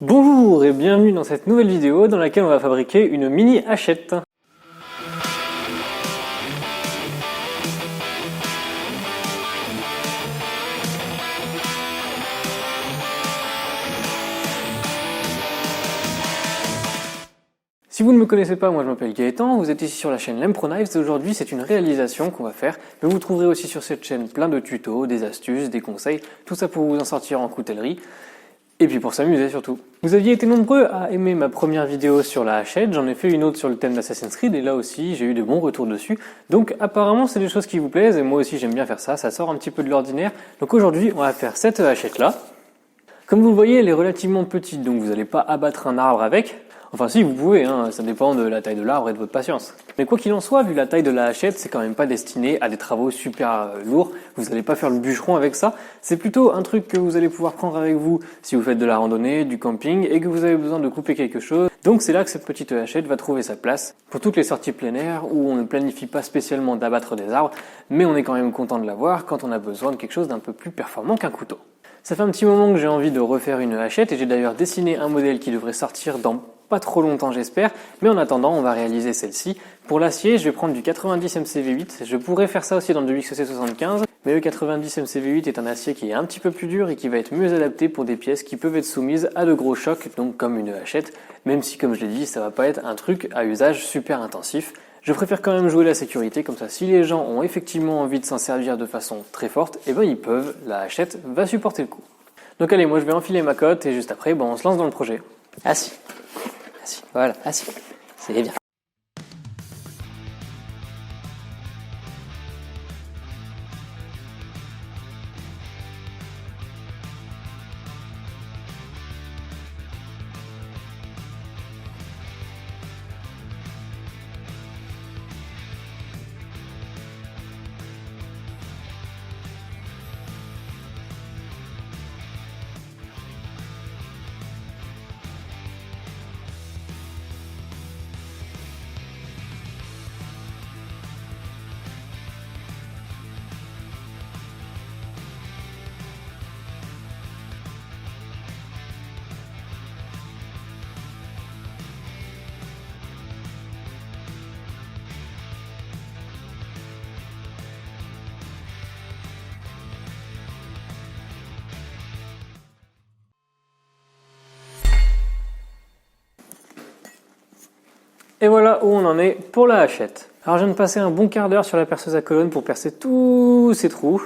Bonjour et bienvenue dans cette nouvelle vidéo dans laquelle on va fabriquer une mini hachette. Si vous ne me connaissez pas, moi je m'appelle Gaëtan, vous êtes ici sur la chaîne Lempro Knives et aujourd'hui c'est une réalisation qu'on va faire, mais vous trouverez aussi sur cette chaîne plein de tutos, des astuces, des conseils, tout ça pour vous en sortir en coutellerie. Et puis pour s'amuser surtout. Vous aviez été nombreux à aimer ma première vidéo sur la hachette, j'en ai fait une autre sur le thème d'Assassin's Creed et là aussi j'ai eu de bons retours dessus. Donc apparemment c'est des choses qui vous plaisent et moi aussi j'aime bien faire ça, ça sort un petit peu de l'ordinaire. Donc aujourd'hui on va faire cette hachette là. Comme vous le voyez elle est relativement petite donc vous n'allez pas abattre un arbre avec. Enfin si vous pouvez, ça dépend de la taille de l'arbre et de votre patience. Mais quoi qu'il en soit, vu la taille de la hachette, c'est quand même pas destiné à des travaux super lourds. Vous n'allez pas faire le bûcheron avec ça. C'est plutôt un truc que vous allez pouvoir prendre avec vous si vous faites de la randonnée, du camping et que vous avez besoin de couper quelque chose. Donc c'est là que cette petite hachette va trouver sa place pour toutes les sorties plein air où on ne planifie pas spécialement d'abattre des arbres, mais on est quand même content de l'avoir quand on a besoin de quelque chose d'un peu plus performant qu'un couteau. Ça fait un petit moment que j'ai envie de refaire une hachette et j'ai d'ailleurs dessiné un modèle qui devrait sortir dans pas trop longtemps j'espère, mais en attendant on va réaliser celle-ci. Pour l'acier je vais prendre du 90 MCV8, je pourrais faire ça aussi dans du XC75, mais le 90 MCV8 est un acier qui est un petit peu plus dur et qui va être mieux adapté pour des pièces qui peuvent être soumises à de gros chocs, donc comme une hachette, même si comme je l'ai dit ça va pas être un truc à usage super intensif. Je préfère quand même jouer la sécurité, comme ça si les gens ont effectivement envie de s'en servir de façon très forte, et ben ils peuvent, la hachette va supporter le coup. Donc allez, moi je vais enfiler ma cotte et juste après on se lance dans le projet. Assis. Voilà, assis. C'est bien. Et voilà où on en est pour la hachette. Alors je viens de passer un bon quart d'heure sur la perceuse à colonne pour percer tous ces trous.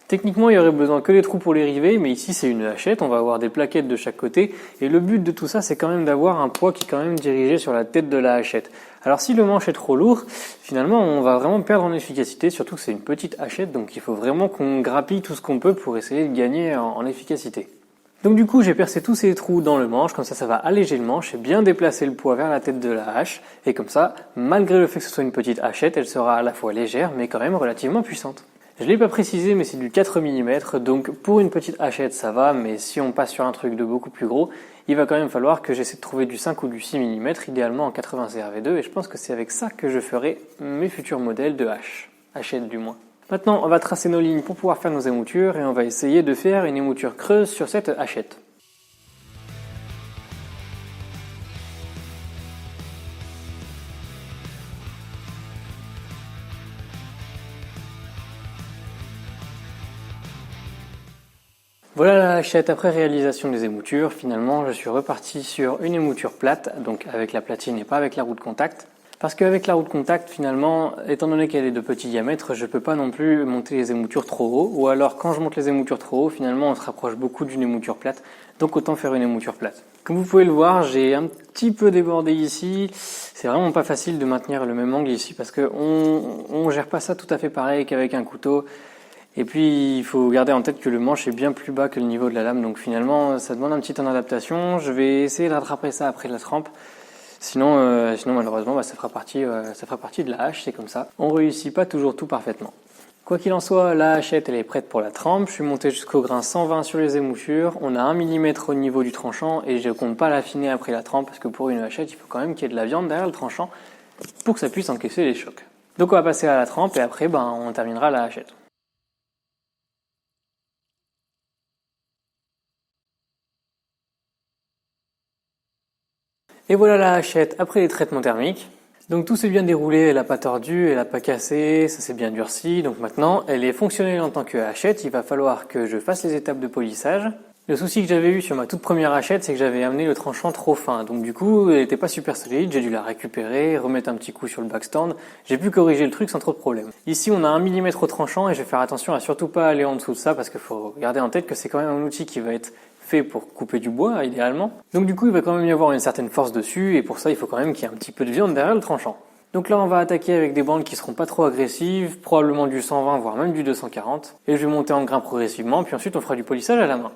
Techniquement il y aurait besoin que les trous pour les river, mais ici c'est une hachette, on va avoir des plaquettes de chaque côté, et le but de tout ça c'est quand même d'avoir un poids qui est quand même dirigé sur la tête de la hachette. Alors si le manche est trop lourd, finalement on va vraiment perdre en efficacité, surtout que c'est une petite hachette, donc il faut vraiment qu'on grappille tout ce qu'on peut pour essayer de gagner en efficacité. Donc du coup j'ai percé tous ces trous dans le manche, comme ça va alléger le manche et bien déplacer le poids vers la tête de la hache, et comme ça, malgré le fait que ce soit une petite hachette, elle sera à la fois légère mais quand même relativement puissante. Je l'ai pas précisé mais c'est du 4 mm, donc pour une petite hachette ça va, mais si on passe sur un truc de beaucoup plus gros, il va quand même falloir que j'essaie de trouver du 5 ou du 6 mm, idéalement en 80 CRV2, et je pense que c'est avec ça que je ferai mes futurs modèles de hache, hachette du moins. Maintenant, on va tracer nos lignes pour pouvoir faire nos émoutures et on va essayer de faire une émouture creuse sur cette hachette. Voilà la hachette après réalisation des émoutures. Finalement, je suis reparti sur une émouture plate, donc avec la platine et pas avec la roue de contact. Parce qu'avec la roue de contact, finalement, étant donné qu'elle est de petit diamètre, je peux pas non plus monter les émoutures trop haut, ou alors quand je monte les émoutures trop haut, finalement on se rapproche beaucoup d'une émouture plate, donc autant faire une émouture plate. Comme vous pouvez le voir, j'ai un petit peu débordé ici, c'est vraiment pas facile de maintenir le même angle ici, parce que on gère pas ça tout à fait pareil qu'avec un couteau, et puis il faut garder en tête que le manche est bien plus bas que le niveau de la lame, donc finalement ça demande un petit temps d'adaptation. Je vais essayer de rattraper ça après la trempe. Sinon malheureusement ça fera partie de la hache, c'est comme ça. On réussit pas toujours tout parfaitement. Quoi qu'il en soit, la hachette elle est prête pour la trempe. Je suis monté jusqu'au grain 120 sur les émoutures. On a 1 mm au niveau du tranchant et je compte pas l'affiner après la trempe parce que pour une hachette il faut quand même qu'il y ait de la viande derrière le tranchant pour que ça puisse encaisser les chocs. Donc on va passer à la trempe et après on terminera la hachette. Et voilà la hachette après les traitements thermiques. Donc tout s'est bien déroulé, elle n'a pas tordu, elle n'a pas cassé, ça s'est bien durci. Donc maintenant, elle est fonctionnelle en tant que hachette. Il va falloir que je fasse les étapes de polissage. Le souci que j'avais eu sur ma toute première hachette, c'est que j'avais amené le tranchant trop fin. Donc du coup, elle n'était pas super solide, j'ai dû la récupérer, remettre un petit coup sur le backstand. J'ai pu corriger le truc sans trop de problème. Ici, on a 1 mm au tranchant et je vais faire attention à surtout pas aller en dessous de ça parce qu'il faut garder en tête que c'est quand même un outil qui va être fait pour couper du bois, idéalement. Donc du coup, il va quand même y avoir une certaine force dessus et pour ça, il faut quand même qu'il y ait un petit peu de viande derrière le tranchant. Donc là, on va attaquer avec des bandes qui seront pas trop agressives, probablement du 120 voire même du 240. Et je vais monter en grain progressivement, puis ensuite on fera du polissage à la main.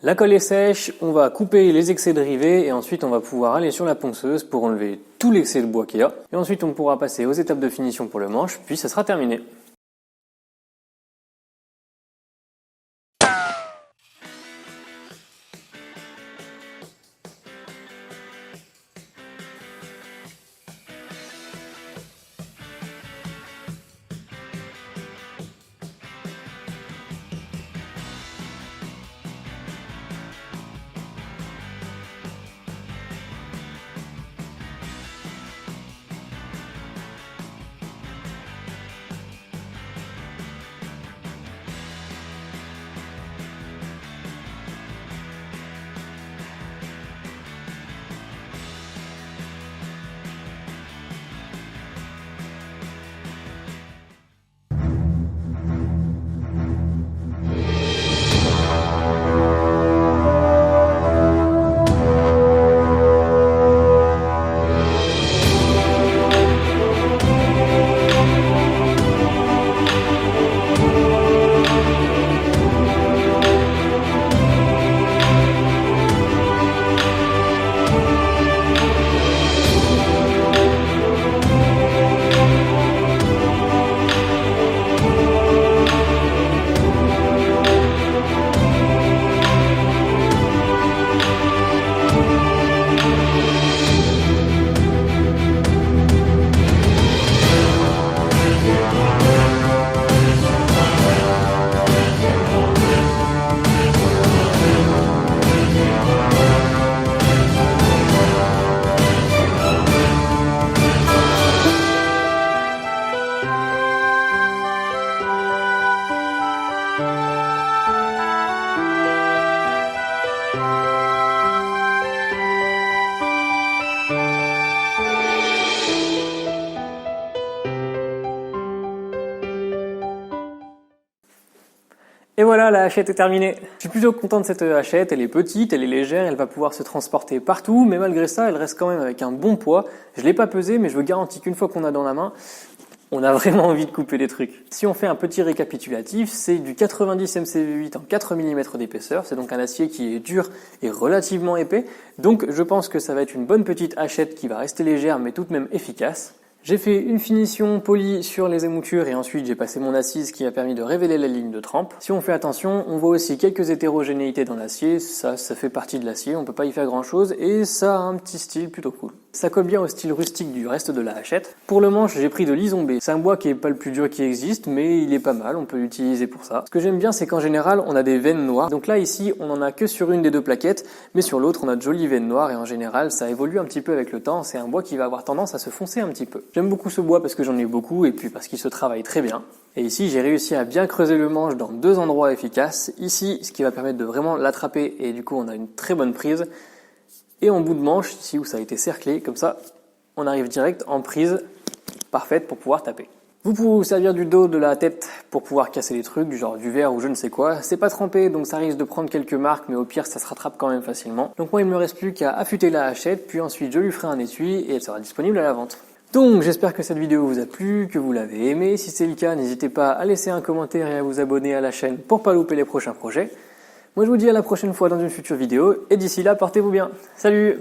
La colle est sèche, on va couper les excès de rivets et ensuite on va pouvoir aller sur la ponceuse pour enlever tout l'excès de bois qu'il y a. Et ensuite on pourra passer aux étapes de finition pour le manche, puis ça sera terminé. Et voilà, la hachette est terminée. Je suis plutôt content de cette hachette, elle est petite, elle est légère, elle va pouvoir se transporter partout, mais malgré ça, elle reste quand même avec un bon poids. Je l'ai pas pesée, mais je vous garantis qu'une fois qu'on a dans la main, on a vraiment envie de couper des trucs. Si on fait un petit récapitulatif, c'est du 90 MCV8 en 4 mm d'épaisseur, c'est donc un acier qui est dur et relativement épais, donc je pense que ça va être une bonne petite hachette qui va rester légère mais tout de même efficace. J'ai fait une finition polie sur les émoutures et ensuite j'ai passé mon assise qui a permis de révéler la ligne de trempe. Si on fait attention, on voit aussi quelques hétérogénéités dans l'acier, ça fait partie de l'acier, on peut pas y faire grand chose et ça a un petit style plutôt cool. Ça colle bien au style rustique du reste de la hachette. Pour le manche, j'ai pris de l'Isonbé. C'est un bois qui est pas le plus dur qui existe, mais il est pas mal, on peut l'utiliser pour ça. Ce que j'aime bien, c'est qu'en général, on a des veines noires. Donc là, ici, on en a que sur une des deux plaquettes, mais sur l'autre, on a de jolies veines noires et en général, ça évolue un petit peu avec le temps. C'est un bois qui va avoir tendance à se foncer un petit peu. J'aime beaucoup ce bois parce que j'en ai beaucoup et puis parce qu'il se travaille très bien. Et ici, j'ai réussi à bien creuser le manche dans 2 endroits efficaces. Ici, ce qui va permettre de vraiment l'attraper et du coup, on a une très bonne prise. Et en bout de manche, ici où ça a été cerclé, comme ça, on arrive direct en prise parfaite pour pouvoir taper. Vous pouvez vous servir du dos, de la tête pour pouvoir casser les trucs, du genre du verre ou je ne sais quoi. C'est pas trempé, donc ça risque de prendre quelques marques, mais au pire, ça se rattrape quand même facilement. Donc moi, il me reste plus qu'à affûter la hachette, puis ensuite je lui ferai un étui et elle sera disponible à la vente. Donc j'espère que cette vidéo vous a plu, que vous l'avez aimé. Si c'est le cas, n'hésitez pas à laisser un commentaire et à vous abonner à la chaîne pour pas louper les prochains projets. Moi, je vous dis à la prochaine fois dans une future vidéo, et d'ici là, portez-vous bien. Salut!